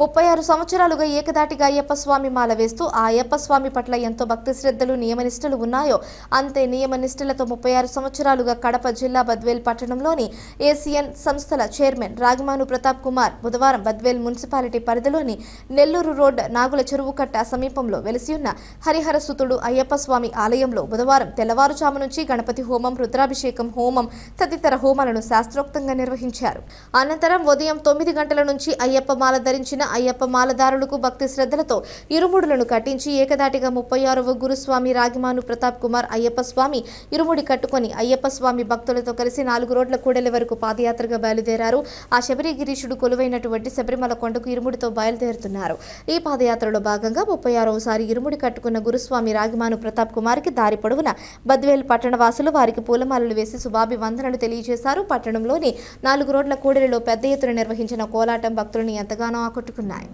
36 సంవత్సరాలుగా ఏకదాటిగా అయ్యప్ప స్వామి మాల వేస్తూ ఆ అయ్యప్ప స్వామి పట్ల ఎంతో భక్తి శ్రద్ధలు నియమనిష్టలు ఉన్నాయో అంతే నియమనిష్టలతో 36 సంవత్సరాలుగా కడప జిల్లా బద్వేల్ పట్టణంలోని ఏసియన్ సంస్థల చైర్మన్ రాగిమాను ప్రతాప్ కుమార్ బుధవారం బద్వేల్ మున్సిపాలిటీ పరిధిలోని నెల్లూరు రోడ్ నాగుల చెరువు కట్ట సమీపంలో వెలిసియున్న హరిహర సుతుడు అయ్యప్ప స్వామి ఆలయంలో బుధవారం తెల్లవారుజాము నుంచి గణపతి హోమం, రుద్రాభిషేకం హోమం తదితర హోమాలను శాస్త్రోక్తంగా నిర్వహించారు. అనంతరం ఉదయం 9 గంటల నుంచి అయ్యప్ప మాల ధరించిన అయ్యప్ప మాలదారులకు భక్తి శ్రద్ధలతో ఇరుముడులను కట్టించి ఏకదాటిగా 36వ గురుస్వామి రాగిమాను ప్రతాప్ కుమార్ అయ్యప్ప స్వామి ఇరుముడి కట్టుకొని అయ్యప్ప స్వామి భక్తులతో కలిసి 4 రోడ్ల కూడలి వరకు పాదయాత్రగా బయలుదేరారు. ఆ శబరి గిరీశుడు కొలువైనటువంటి శబరిమల కొండకు ఇరుముడితో బయలుదేరుతున్నారు. ఈ పాదయాత్రలో భాగంగా 36వసారి ఇరుముడి కట్టుకున్న గురుస్వామి రాగిమాను ప్రతాప్ కుమార్కి దారి పొడవున బద్వేల్ పట్టణ వాసులు వారికి పూలమాలలు వేసి శుభాభివందనలు తెలియజేశారు. పట్టణంలోని 4 రోడ్ల కూడలిలో పెద్ద ఎత్తున నిర్వహించిన కోలాటం భక్తులను ఎంతగానో ఆకట్టుకున్నాయి.